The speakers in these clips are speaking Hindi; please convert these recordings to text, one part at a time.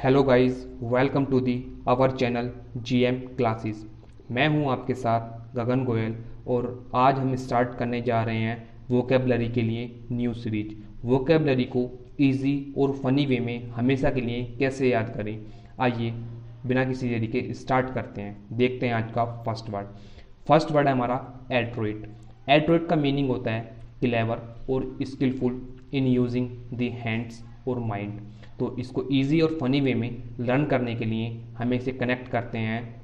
Hello guys, welcome to the our channel GM classes. मैं हूं आपके साथ गगन गोयल और आज हम स्टार्ट करने जा रहे हैं वोकेबलरी के लिए न्यू सीरीज। वोकेबलरी को इजी और फनी वे में हमेशा के लिए कैसे याद करें, आइए बिना किसी देरी के स्टार्ट करते हैं। देखते हैं आज का फर्स्ट वर्ड है हमारा एड्रोइट। एड्रोइट का मीनिंग होता है क्लेवर और skilful in using the hands और माइंड। तो इसको इजी और फनी वे में लर्न करने के लिए हमें इसे कनेक्ट करते हैं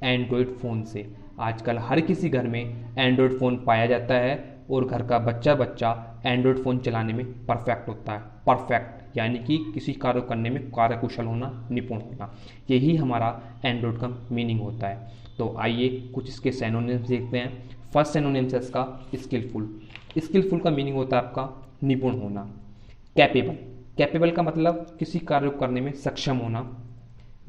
एंड्रॉयड फ़ोन से। आजकल हर किसी घर में एंड्रॉयड फ़ोन पाया जाता है और घर का बच्चा बच्चा एंड्रॉयड फ़ोन चलाने में परफेक्ट होता है। परफेक्ट यानी कि किसी कार्य करने में कार्यकुशल होना, निपुण होना, यही हमारा एंड्रॉयड का मीनिंग होता है। तो आइए कुछ इसके सिनोनिम्स देखते हैं। फर्स्ट सिनोनिम्स है इसका स्किलफुल। स्किलफुल का मीनिंग होता है आपका निपुण होना। कैपेबल, कैपेबल का मतलब किसी कार्य को करने में सक्षम होना।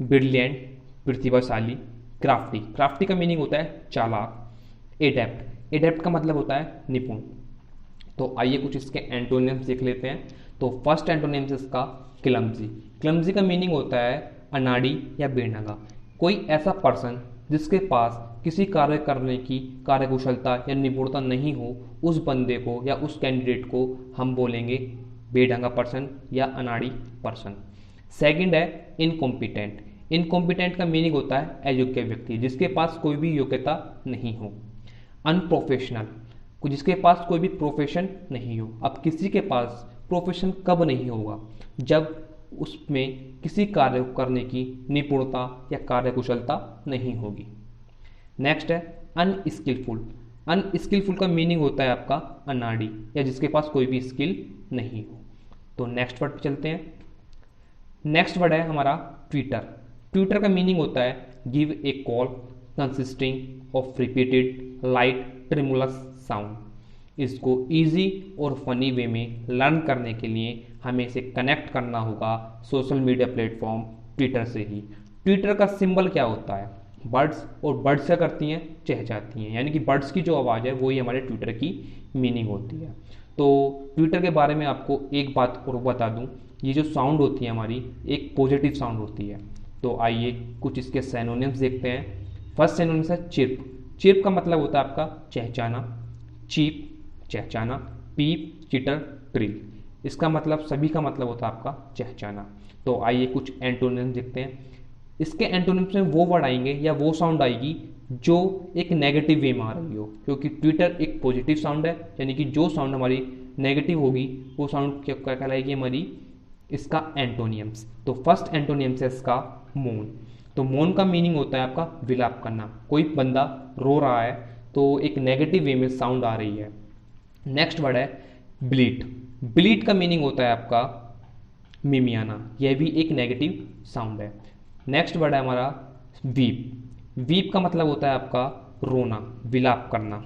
ब्रिलियंट, प्रतिभाशाली। क्राफ्टी, क्राफ्टी का मीनिंग होता है चालाक। एडेप्ट, एडेप्ट का मतलब होता है निपुण। तो आइए कुछ इसके एंटोनिम्स देख लेते हैं। तो फर्स्ट एंटोनिम्स इसका क्लमजी। क्लमजी का मीनिंग होता है अनाड़ी या बेढंगा। कोई ऐसा पर्सन जिसके पास किसी कार्य करने की कार्यकुशलता या निपुणता नहीं हो, उस बंदे को या उस कैंडिडेट को हम बोलेंगे बेढंगा पर्सन या अनाड़ी पर्सन। सेकंड है इनकॉम्पिटेंट। इनकॉम्पिटेंट का मीनिंग होता है अयोग्य व्यक्ति, जिसके पास कोई भी योग्यता नहीं हो। अनप्रोफेशनल, जिसके पास कोई भी प्रोफेशन नहीं हो। अब किसी के पास प्रोफेशन कब नहीं होगा? जब उसमें किसी कार्य को करने की निपुणता या कार्यकुशलता नहीं होगी। नेक्स्ट है अनस्किलफुल। अनस्किलफुल का मीनिंग होता है आपका अनाड़ी या जिसके पास कोई भी स्किल नहीं हो। तो नेक्स्ट वर्ड पे चलते हैं। नेक्स्ट वर्ड है हमारा ट्विटर। ट्विटर का मीनिंग होता है give a call consisting of repeated light tremulous sound. इसको इजी और फनी वे में लर्न करने के लिए हमें इसे कनेक्ट करना होगा सोशल मीडिया प्लेटफॉर्म ट्विटर से ही। ट्विटर का सिंबल क्या होता है? बर्ड्स, और बर्ड्स क्या करती हैं? चहचहाती हैं, यानी कि बर्ड्स की जो आवाज़ है वही हमारे ट्विटर की मीनिंग होती है। तो ट्विटर के बारे में आपको एक बात और बता दूं, ये जो साउंड होती है हमारी एक पॉजिटिव साउंड होती है। तो आइए कुछ इसके सिनोनिम्स देखते हैं। फर्स्ट सिनोनिम्स है चिर्प। चिर्प का मतलब होता है आपका चहचाना। चीप, चहचाना। पीप, चिटर, ट्रिल, इसका मतलब सभी का मतलब होता है आपका चहचाना। तो आइए कुछ एंटोनिम्स देखते हैं। इसके एंटोनिम्स में वो वर्ड आएंगे या वो साउंड आएगी जो एक नेगेटिव वे में आ रही हो, क्योंकि ट्विटर एक पॉजिटिव साउंड है, यानी कि जो साउंड हमारी नेगेटिव होगी वो साउंड क्या कहलाएगी हमारी, इसका एंटोनियम्स। तो फर्स्ट एंटोनियम्स है इसका मौन। तो मौन का मीनिंग होता है आपका विलाप करना। कोई बंदा रो रहा है तो एक नेगेटिव वे में साउंड आ रही है। नेक्स्ट वर्ड है ब्लीट। ब्लीट का मीनिंग होता है आपका मिमियाना, यह भी एक नेगेटिव साउंड है। नेक्स्ट वर्ड है हमारा वीप। वीप का मतलब होता है आपका रोना, विलाप करना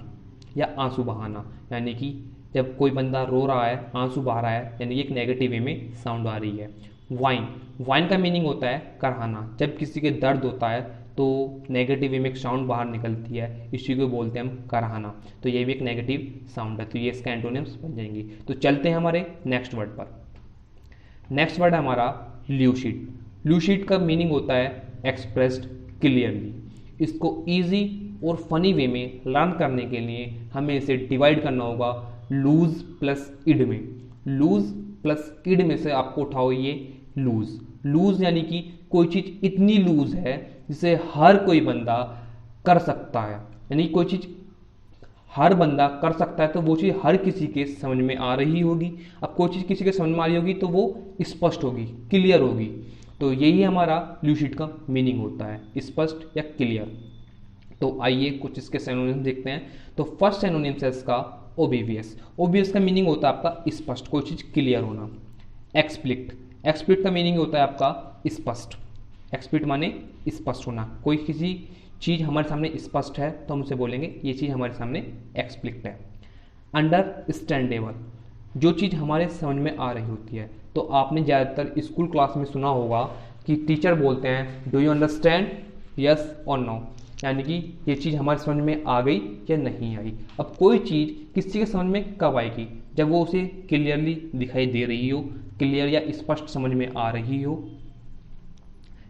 या आंसू बहाना, यानी कि जब कोई बंदा रो रहा है, आंसू बहा रहा है, यानी कि एक नेगेटिव वे में साउंड आ रही है। वाइन। वाइन का मीनिंग होता है कराहना। जब किसी के दर्द होता है तो नेगेटिव वे में एक साउंड बाहर निकलती है, इसी को बोलते हैं हम कराहना। तो ये भी एक नेगेटिव साउंड है, तो ये इसका एंटोनिम्स बन जाएंगी। तो चलते हैं हमारे नेक्स्ट वर्ड पर। नेक्स्ट वर्ड है हमारा ल्यूसिड। ल्यूसिड का मीनिंग होता है एक्सप्रेस्ड क्लियरली। इसको इजी और फनी वे में लर्न करने के लिए हमें इसे डिवाइड करना होगा लूज प्लस इड में। लूज प्लस इड में से आपको उठाओ ये लूज। लूज यानी कि कोई चीज़ इतनी लूज है जिसे हर कोई बंदा कर सकता है, यानी कोई चीज़ हर बंदा कर सकता है तो वो चीज़ हर किसी के समझ में आ रही होगी। अब कोई चीज़ किसी के समझ में आ रही होगी तो वो स्पष्ट होगी, क्लियर होगी। तो यही हमारा ल्यूसिड का मीनिंग होता है, स्पष्ट या क्लियर। तो आइए कुछ इसके सिनोनिम्स देखते हैं। तो फर्स्ट सिनोनिम्स है इसका ओबीवियस। ओबीवियस का मीनिंग होता है आपका स्पष्ट, कोई चीज़ क्लियर होना। एक्सप्लिक्ट। एक्सप्लिक्ट का मीनिंग होता है आपका स्पष्ट। एक्सप्लिक्ट माने स्पष्ट होना। कोई किसी चीज़ हमारे सामने स्पष्ट है तो हम उसे बोलेंगे ये चीज़ हमारे सामने एक्सप्लिक्ट है। अंडरस्टैंडेबल, जो चीज़ हमारे समझ में आ रही होती है। तो आपने ज़्यादातर स्कूल क्लास में सुना होगा कि टीचर बोलते हैं डू यू अंडरस्टैंड, यस और नो, यानी कि ये चीज़ हमारे समझ में आ गई या नहीं आई। अब कोई चीज़ किसी के समझ में कब आएगी? जब वो उसे क्लियरली दिखाई दे रही हो, क्लियर या स्पष्ट समझ में आ रही हो,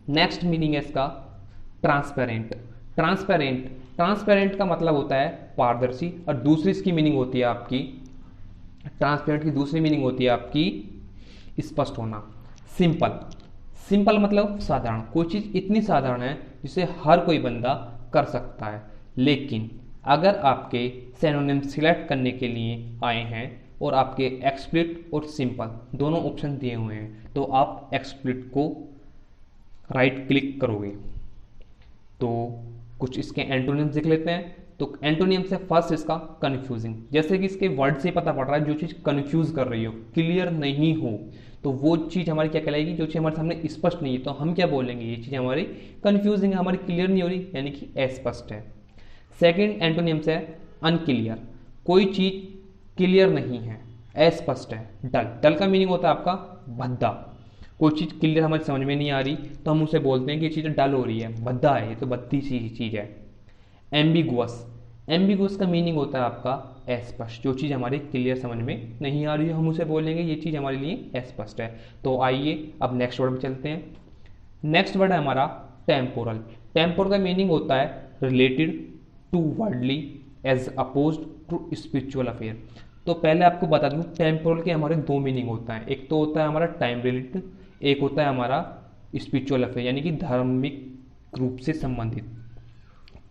नेक्स्ट मीनिंग है इसका ट्रांसपेरेंट। ट्रांसपेरेंट ट्रांसपेरेंट का मतलब होता है पारदर्शी, और दूसरी इसकी मीनिंग होती है आपकी, ट्रांसपेरेंट की दूसरी मीनिंग होती है आपकी स्पष्ट होना। सिंपल, सिंपल मतलब साधारण, कोई चीज़ इतनी साधारण है जिसे हर कोई बंदा कर सकता है। लेकिन अगर आपके सिनोनिम सिलेक्ट करने के लिए आए हैं और आपके एक्सप्लिट और सिंपल दोनों ऑप्शन दिए हुए हैं, तो आप एक्सप्लिट को राइट क्लिक करोगे। तो कुछ इसके एंटोनिम्स देख लेते हैं। तो एंटोनियम से फर्स्ट इसका कन्फ्यूजिंग, जैसे कि इसके वर्ड से पता पड़ रहा है जो चीज़ कन्फ्यूज कर रही हो, क्लियर नहीं हो, तो वो चीज़ हमारी क्या कहलाएगी, जो चीज़ हमारे सामने स्पष्ट नहीं है, तो हम क्या बोलेंगे, ये चीज़ हमारी कन्फ्यूजिंग है, हमारी क्लियर नहीं हो रही, यानी कि अस्पष्ट है। सेकेंड एंटोनियम्स है अनक्लियर, कोई चीज़ क्लियर नहीं है, अस्पष्ट है। डल, डल का मीनिंग होता है आपका भद्दा, कोई चीज़ क्लियर हमारी समझ में नहीं आ रही तो हम उसे बोलते हैं कि ये चीज़ डल हो रही है, भद्दा है, ये तो भद्दी सी चीज़ है। एम्बिगुअस, एम्बिगुअस का मीनिंग होता है आपका अस्पष्ट, जो चीज़ हमारी क्लियर समझ में नहीं आ रही है हम उसे बोलेंगे ये चीज़ हमारे लिए अस्पष्ट है। तो आइए अब नेक्स्ट वर्ड में चलते हैं। नेक्स्ट वर्ड है हमारा टेम्पोरल। टेम्पोरल का मीनिंग होता है related to worldly as opposed to spiritual affair. तो पहले आपको बता दूं टेम्पोरल के हमारे दो मीनिंग होता है, एक तो होता है हमारा टाइम रिलेटेड, एक होता है हमारा स्पिरिचुअल अफेयर यानी कि धार्मिक रूप से संबंधित।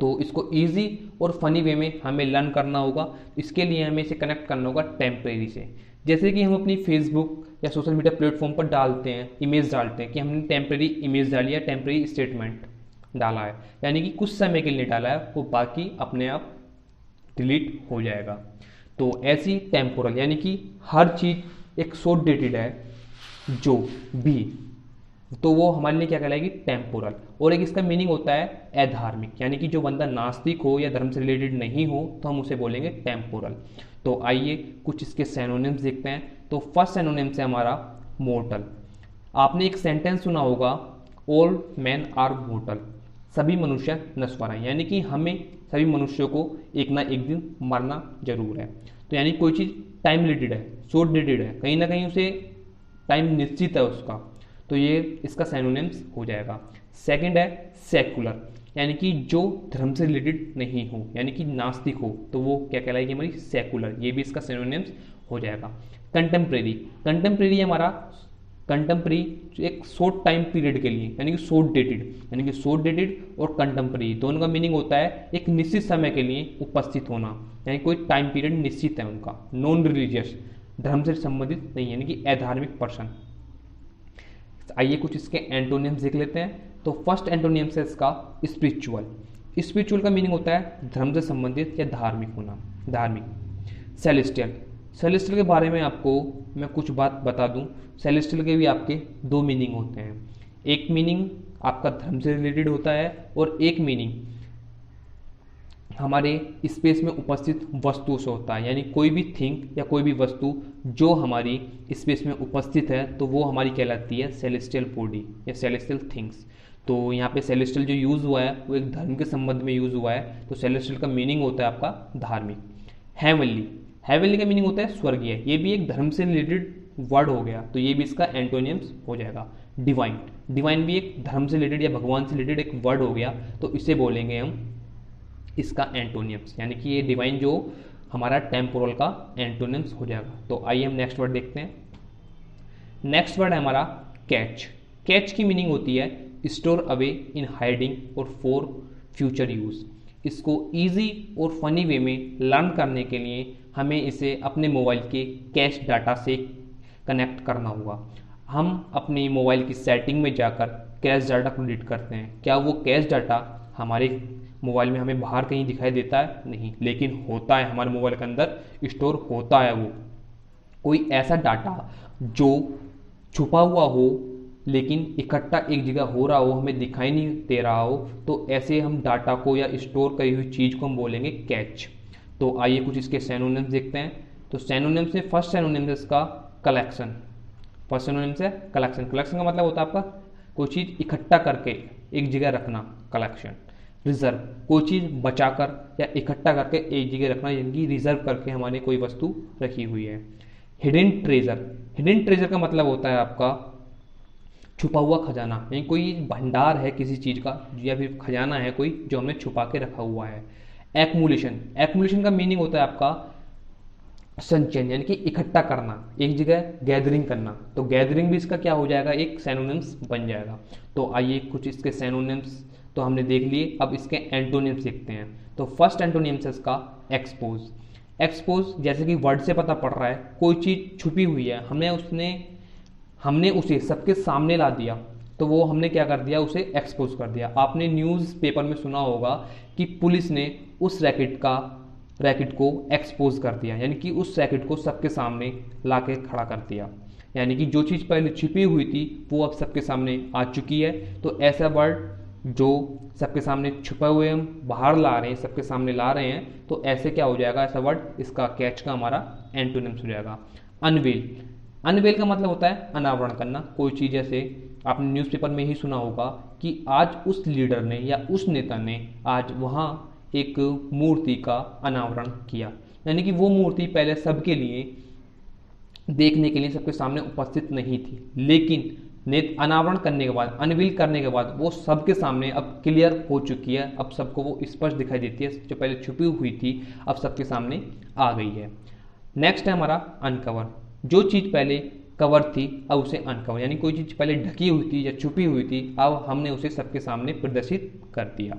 तो इसको इजी और फनी वे में हमें लर्न करना होगा, इसके लिए हमें इसे कनेक्ट करना होगा टेम्परेरी से। जैसे कि हम अपनी फेसबुक या सोशल मीडिया प्लेटफॉर्म पर डालते हैं, इमेज डालते हैं कि हमने टेम्परेरी इमेज डाली है, टेम्परेरी स्टेटमेंट डाला है, यानी कि कुछ समय के लिए डाला है, वो बाकी अपने आप डिलीट हो जाएगा। तो ऐसी टेम्पोरल यानी कि हर चीज़ एक शॉर्ट डेटेड है जो भी, तो वो हमारे लिए क्या कहलाएगी, टेम्पोरल। और एक इसका मीनिंग होता है अधार्मिक, यानी कि जो बंदा नास्तिक हो या धर्म से रिलेटेड नहीं हो तो हम उसे बोलेंगे टेम्पोरल। तो आइए कुछ इसके सिनोनिम्स देखते हैं। तो फर्स्ट सिनोनिम से हमारा मोर्टल। आपने एक सेंटेंस सुना होगा, ऑल मैन आर मोर्टल, सभी मनुष्य नश्वर हैं, यानी कि हमें सभी मनुष्यों को एक ना एक दिन मरना जरूर है। तो यानी कोई चीज़ टाइम रिलेटेड है, शॉर्ट डेटेड है, कहीं ना कहीं उसे टाइम निश्चित है उसका, तो ये इसका सिनोनिम्स हो जाएगा। सेकंड है सेकुलर, यानी कि जो धर्म से रिलेटेड नहीं हो, यानी कि नास्तिक हो, तो वो क्या कहलाएगी हमारी सेकुलर, ये भी इसका सिनोनिम्स हो जाएगा। कंटेम्प्रेरी, कंटेम्प्रेरी हमारा कंटेम्प्रेरी एक शॉर्ट टाइम पीरियड के लिए, यानी कि शॉर्ट डेटेड, यानी कि शॉर्ट डेटेड और कंटेम्प्रेरी दोनों का मीनिंग होता है एक निश्चित समय के लिए उपस्थित होना, यानी कोई टाइम पीरियड निश्चित है उनका। नॉन रिलीजियस, धर्म से संबंधित नहीं, यानी कि अधार्मिक पर्सन। आइए कुछ इसके एंटोनिम्स देख लेते हैं। तो फर्स्ट एंटोनियम से इसका स्पिरिचुअल। स्पिरिचुअल का मीनिंग होता है धर्म से संबंधित या धार्मिक होना, धार्मिक। सेलेस्टियल, सेलेस्टियल के बारे में आपको मैं कुछ बात बता दूं। सेलेस्टियल के भी आपके दो मीनिंग होते हैं, एक मीनिंग आपका धर्म से रिलेटेड होता है और एक मीनिंग हमारे स्पेस में उपस्थित वस्तु से होता है, यानी कोई भी थिंग या कोई भी वस्तु जो हमारी स्पेस में उपस्थित है तो वो हमारी कहलाती है सेलेस्टियल बॉडी या सेलेस्टियल थिंग्स। तो यहाँ पे सेलेस्टियल जो यूज़ हुआ है वो एक धर्म के संबंध में यूज़ हुआ है, तो सेलेस्टियल का मीनिंग होता है आपका धार्मिक। हेवनली, हेवनली का मीनिंग होता है स्वर्गीय, ये भी एक धर्म से रिलेटेड वर्ड हो गया, तो ये भी इसका एंटोनियम्स हो जाएगा। डिवाइन, डिवाइन भी एक धर्म से रिलेटेड या भगवान से रिलेटेड एक वर्ड हो गया, तो इसे बोलेंगे हम इसका एंटोनियम्स, यानी कि ये डिवाइन जो हमारा टेम्पोरल का एंटोनियम्स हो जाएगा। तो आइए हम नेक्स्ट वर्ड देखते हैं। नेक्स्ट वर्ड है हमारा कैच। कैच की मीनिंग होती है स्टोर अवे इन हाइडिंग और फॉर फ्यूचर यूज़। इसको इजी और फनी वे में लर्न करने के लिए हमें इसे अपने मोबाइल के कैश डाटा से कनेक्ट करना होगा। हम अपनी मोबाइल की सेटिंग में जाकर कैश डाटा को डिलीट करते हैं, क्या वो कैश डाटा हमारे मोबाइल में हमें बाहर कहीं दिखाई देता है? नहीं, लेकिन होता है हमारे मोबाइल के अंदर स्टोर होता है वो कोई ऐसा डाटा जो छुपा हुआ हो लेकिन इकट्ठा एक जगह हो रहा हो, हमें दिखाई नहीं दे रहा हो, तो ऐसे हम डाटा को या स्टोर करी हुई चीज़ को हम बोलेंगे कैच। तो आइए कुछ इसके सिनोनिम्स देखते हैं। तो सिनोनिम्स में फर्स्ट सिनोनिम्स इसका कलेक्शन। फर्स्ट सिनोनिम्स है कलेक्शन। कलेक्शन का मतलब होता है आपका कोई चीज़ इकट्ठा करके एक जगह रखना, कलेक्शन। रिजर्व, कोई चीज़ बचाकर या इकट्ठा करके एक जगह रखना, यानी रिजर्व करके हमारी कोई वस्तु रखी हुई है। हिडन ट्रेजर, हिडन ट्रेजर का मतलब होता है आपका छुपा हुआ खजाना, यानी कोई भंडार है किसी चीज़ का या फिर खजाना है कोई जो हमने छुपा के रखा हुआ है। एक्मुलेशन, एक्मुलेशन का मीनिंग होता है आपका संचयन, यानी कि इकट्ठा करना, एक जगह गैदरिंग करना। तो गैदरिंग भी इसका क्या हो जाएगा, एक सैनोनिम्स बन जाएगा। तो आइए कुछ इसके सैनोनिम्स तो हमने देख लिए, अब इसके एंटोनिम्स देखते हैं। तो फर्स्ट एंटोनिम्स है इसका एक्सपोज। एक्सपोज जैसे कि वर्ड से पता पड़ रहा है, कोई चीज़ छुपी हुई है, हमने उसे सबके सामने ला दिया, तो वो हमने क्या कर दिया, उसे एक्सपोज कर दिया। आपने न्यूज़ पेपर में सुना होगा कि पुलिस ने उस रैकेट को एक्सपोज कर दिया, यानी कि उस रैकेट को सबके सामने ला के खड़ा कर दिया, यानी कि जो चीज़ पहले छिपी हुई थी वो अब सबके सामने आ चुकी है। तो ऐसा वर्ड जो सबके सामने छुपे हुए हम बाहर ला रहे हैं, सबके सामने ला रहे हैं, तो ऐसे क्या हो जाएगा, ऐसा वर्ड, इसका कैच का हमारा एंटोनिम्स हो जाएगा अनवेल। अनवेल का मतलब होता है अनावरण करना। कोई चीज़, जैसे आपने न्यूज़पेपर में ही सुना होगा कि आज उस लीडर ने या उस नेता ने आज वहाँ एक मूर्ति का अनावरण किया, यानी कि वो मूर्ति पहले सबके लिए देखने के लिए सबके सामने उपस्थित नहीं थी, लेकिन अनावरण करने के बाद, अनवील करने के बाद वो सबके सामने अब क्लियर हो चुकी है, अब सबको वो स्पष्ट दिखाई देती है, जो पहले छुपी हुई थी अब सबके सामने आ गई है। नेक्स्ट है हमारा अनकवर। जो चीज़ पहले कवर थी अब उसे अनकवर, यानी कोई चीज़ पहले ढकी हुई थी या छुपी हुई थी, अब हमने उसे सबके सामने प्रदर्शित कर दिया।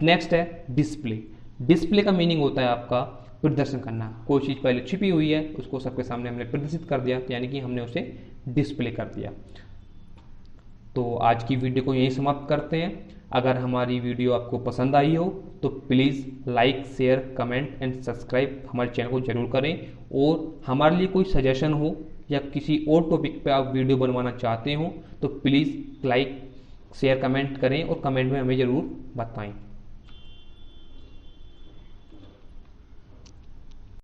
नेक्स्ट है डिस्प्ले। डिस्प्ले का मीनिंग होता है आपका प्रदर्शन करना। कोई चीज़ पहले छिपी हुई है उसको सबके सामने हमने प्रदर्शित कर दिया, यानी कि हमने उसे डिस्प्ले कर दिया। तो आज की वीडियो को यहीं समाप्त करते हैं। अगर हमारी वीडियो आपको पसंद आई हो तो please like, share, comment and subscribe हमारे चैनल को जरूर करें। और हमारे लिए कोई सजेशन हो या किसी और टॉपिक पे आप वीडियो बनवाना चाहते हो तो प्लीज़ लाइक, शेयर, कमेंट करें और कमेंट में हमें ज़रूर बताएं।